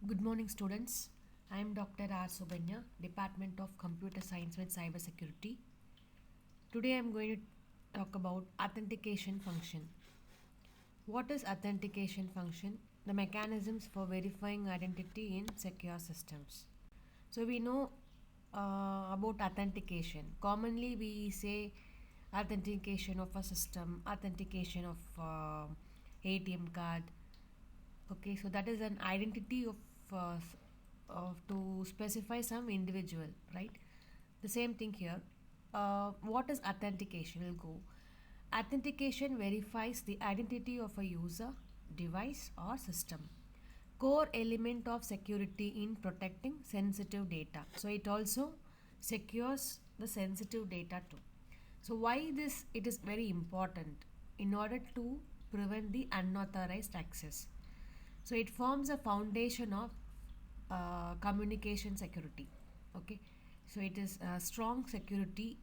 Good morning, students. I am Dr.R.Suganya, Department of Computer Science with Cybersecurity. Today I am going to talk about authentication function. What is authentication function? The mechanisms for verifying identity in secure systems. So we know about authentication. Commonly we say authentication of a system, authentication of ATM card. Okay, so that is an identity of to specify some individual, right? The same thing here. What is authentication? We'll go. Authentication verifies the identity of a user, device, or system. Core element of security in protecting sensitive data. So it also secures the sensitive data too. So why this? It is very important in order to prevent the unauthorized access. So it forms a foundation of communication security. Okay, so it is a strong security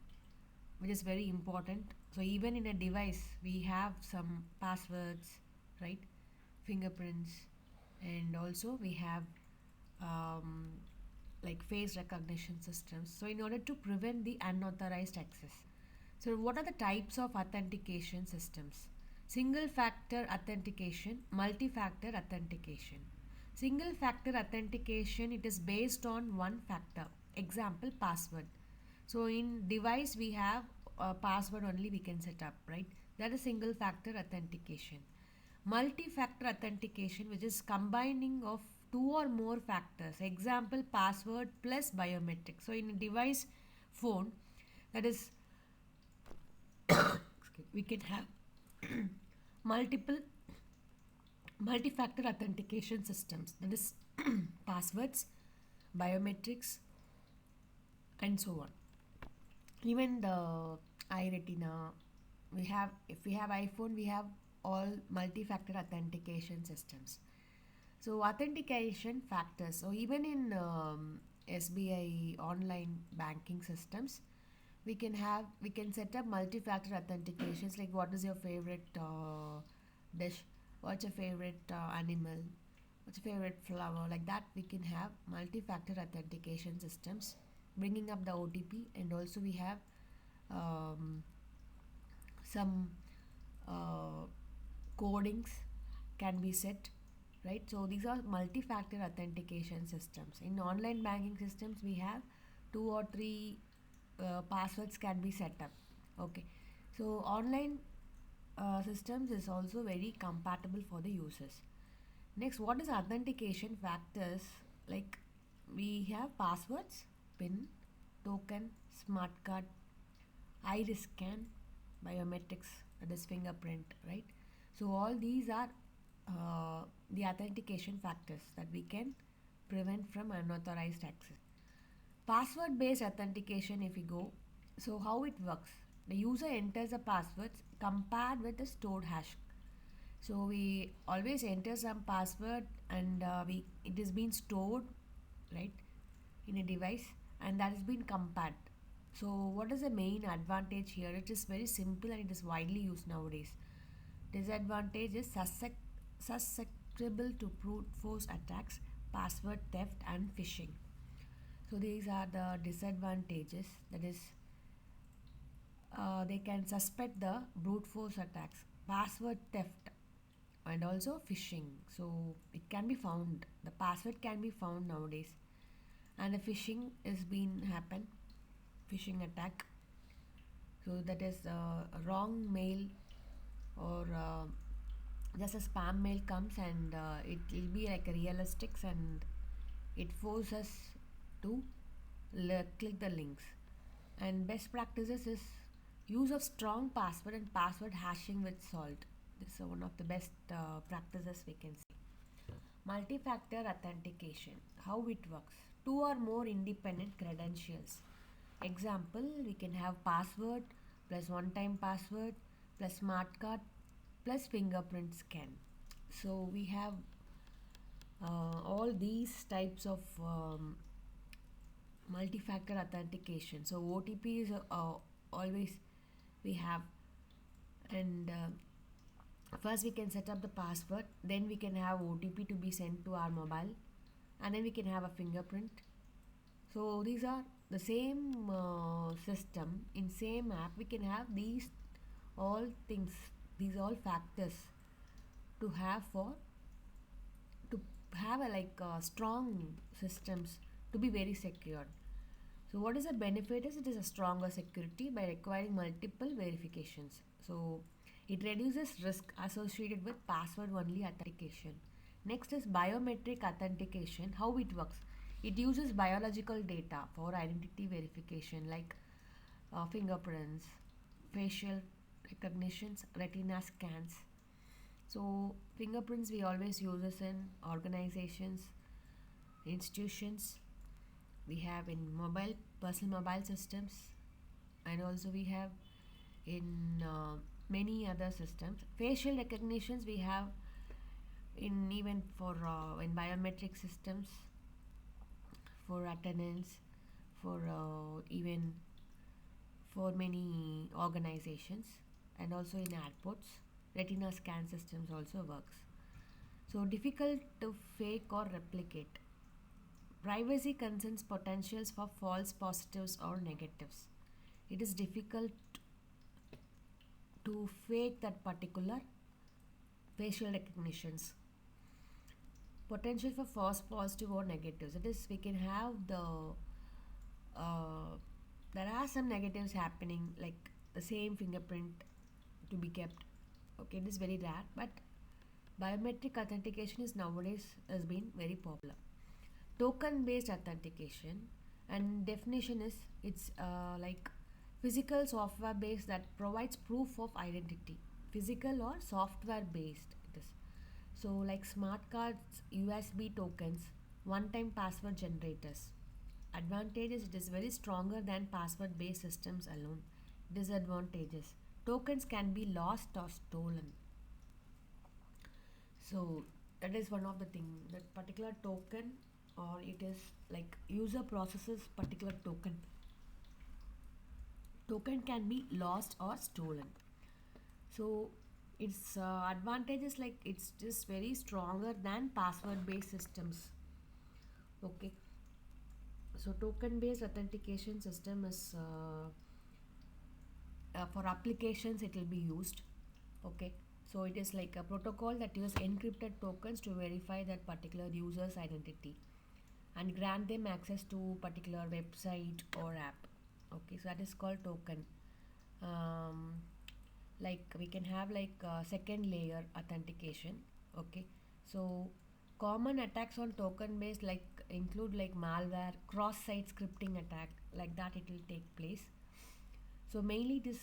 which is very important. So even in a device we have some passwords, right? Fingerprints, and also we have um, like face recognition systems. So in order to prevent the unauthorized access. So what are the types of authentication systems? Single factor authentication, multi-factor authentication. Single factor authentication, it is based on one factor. Example, password. So in device we have a password only we can set up, right? That is single factor authentication. Multi-factor authentication, which is combining of two or more factors. Example, password plus biometric. So in a device phone, that is we can have multiple multi-factor authentication systems, that is passwords, biometrics, and so on. Even the iRetina, we have, if we have iPhone, we have all multi-factor authentication systems. So authentication factors, so even in SBI online banking systems, we can set up multi-factor authentications, like what is your favorite dish, what's your favorite animal, what's your favorite flower, like that we can have multi-factor authentication systems, bringing up the OTP. And also we have um, some uh, codings can be set, right? So these are multi-factor authentication systems. In online banking systems we have two or three passwords can be set up. Okay, so online systems is also very compatible for the users. Next, what is authentication factors? Like we have passwords, pin, token, smart card, iris scan, biometrics, that is fingerprint, right? So all these are the authentication factors that we can prevent from unauthorized access. Password based authentication, if we go, so how it works, the user enters the passwords compared with the stored hash. So we always enter some password, and we it is being stored, right, in a device, and that has been compared. So what is the main advantage here? It is very simple and it is widely used nowadays. Disadvantage is susceptible to brute force attacks, password theft, and phishing. So these are the disadvantages. That is, they can suspect the brute force attacks, password theft, and also phishing. So it can be found. The password can be found nowadays, and the phishing is being happen, phishing attack. So that is a wrong mail, or just a spam mail comes, and it will be like a realistics, and it forces us to click the links. And best practices is use of strong password and password hashing with salt. This is one of the best practices we can see. Multi-factor authentication, how it works: two or more independent credentials. Example, we can have password plus one time password plus smart card plus fingerprint scan. So we have all these types of multi-factor authentication. So OTP is always we have, and first we can set up the password, then we can have OTP to be sent to our mobile, and then we can have a fingerprint. So these are the same system in same app. We can have these all things, these all factors to have for to have a strong systems to be very secure. So what is the benefit is it is a stronger security by requiring multiple verifications. So it reduces risk associated with password only authentication. Next is biometric authentication. How it works? It uses biological data for identity verification like fingerprints, facial recognitions, retina scans. So fingerprints we always use this in organizations, institutions. We have in mobile personal mobile systems, and also we have in many other systems. Facial recognitions we have in even for in biometric systems, for attendance, for even for many organizations, and also in airports. Retina scan systems also works. So difficult to fake or replicate. Privacy concerns potentials for false positives or negatives. It is difficult to fake that particular facial recognitions. Potential for false positive or negatives. It is we can have the there are some negatives happening like the same fingerprint to be kept. Okay, it is very rare, but biometric authentication is nowadays has been very popular. Token based authentication, and definition is it's like physical software based that provides proof of identity. Physical or software based it is. So like smart cards, USB tokens, one time password generators. Advantages, it is very stronger than password based systems alone. Disadvantages, tokens can be lost or stolen. So that is one of the thing, that particular token, or it is like user processes particular token can be lost or stolen. So its advantages, like it's just very stronger than password based systems. Okay, so token based authentication system is for applications it will be used. Okay, so it is like a protocol that uses encrypted tokens to verify that particular user's identity and grant them access to particular website or app. Okay, so that is called token. um, like we can have second layer authentication. Okay, so common attacks on token based like include like malware, cross site scripting attack, like that it will take place. So mainly this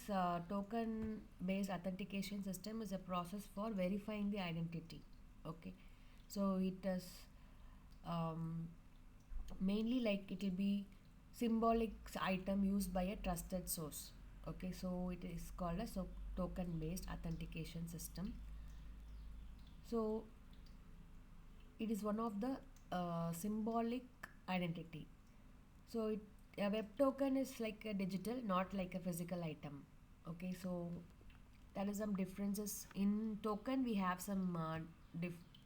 token based authentication system is a process for verifying the identity. Okay, so it is um, mainly like it will be symbolic item used by a trusted source. Okay, so it is called a token based authentication system. So it is one of the symbolic identity. So a web token is like a digital, not like a physical item. Okay, so there is some differences in token. We have some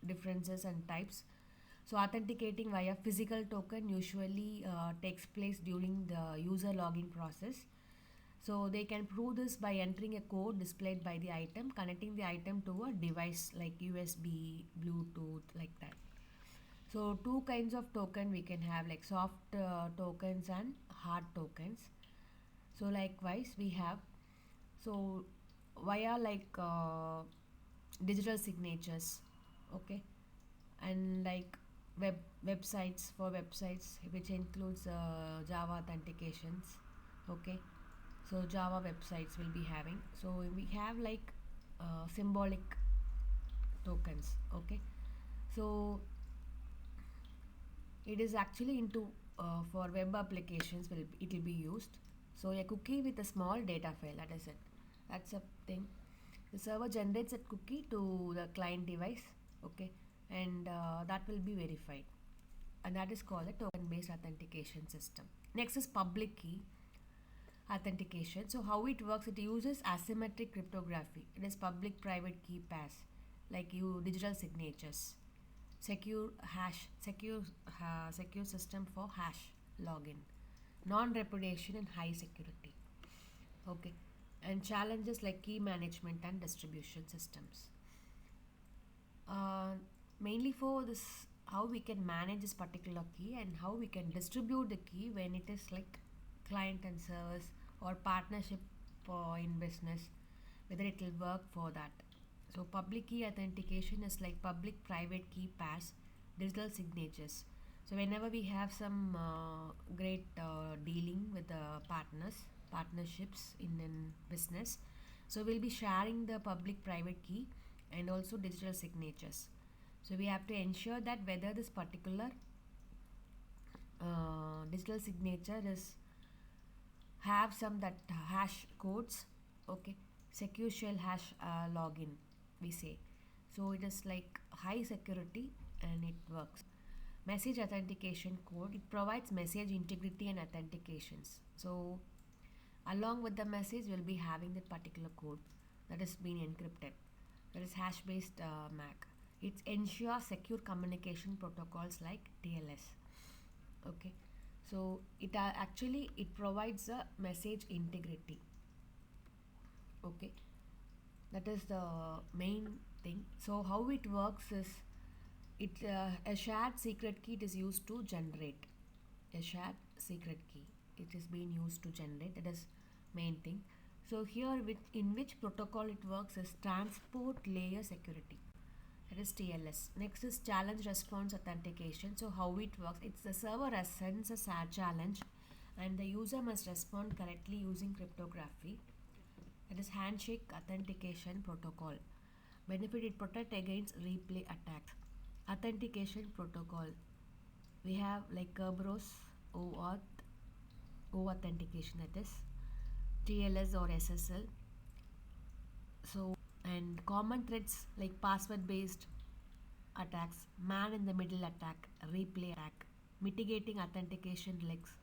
differences and types. So authenticating via physical token usually takes place during the user login process. So they can prove this by entering a code displayed by the item, connecting the item to a device like USB, Bluetooth, like that. So two kinds of token we can have, like soft tokens and hard tokens. So likewise we have, so via digital signatures. Okay, and like websites, for websites which includes Java authentications. Okay, so Java websites will be having, so we have symbolic tokens. Okay, so it is actually into for web applications will it will be used. So a cookie with a small data file, that is it. That's a thing. The server generates a cookie to the client device. Okay, and that will be verified, and that is called a token based authentication system. Next is public key authentication. So how it works, it uses asymmetric cryptography. It is public private key pairs, like you digital signatures. secure system for hash login, non-repudiation and high security. Okay, and challenges like key management and distribution systems. uh, Mainly for this, how we can manage this particular key and how we can distribute the key when it is like client and service or partnership in business, whether it will work for that. So public key authentication is like public private key pairs, digital signatures. So whenever we have some great dealing with the partnerships in business, so we'll be sharing the public private key and also digital signatures. So we have to ensure that whether this particular digital signature is have some that hash codes. Okay, secure shell hash login we say. So it is like high security and it works. Message authentication code, it provides message integrity and authentications. So along with the message we'll be having that particular code that is being encrypted, that is hash based mac. It ensures secure communication protocols like TLS. Okay, so it actually it provides a message integrity. Okay, that is the main thing. So how it works is, it a shared secret key it is used to generate a shared secret key, it is being used to generate, that is main thing. So here with in which protocol it works is transport layer security, that is TLS. Next is challenge response authentication. So how it works, it's the server sends a challenge and the user must respond correctly using cryptography, that is handshake authentication protocol. Benefit, it protect against replay attacks. Authentication protocol, we have like Kerberos, OAuth, O authentication, that is TLS or SSL. So and common threats like password based attacks, man in the middle attack, replay attack, mitigating authentication leaks,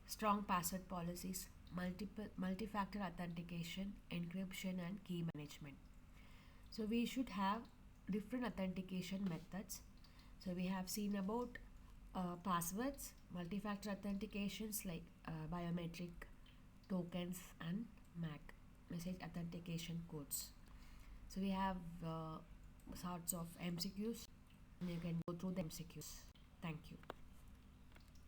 strong password policies, multiple multi-factor authentication, encryption and key management. So we should have different authentication methods. So we have seen about passwords, multi-factor authentications like biometric tokens and MAC, message authentication codes. So we have sorts of MCQs and you can go through the MCQs. Thank you.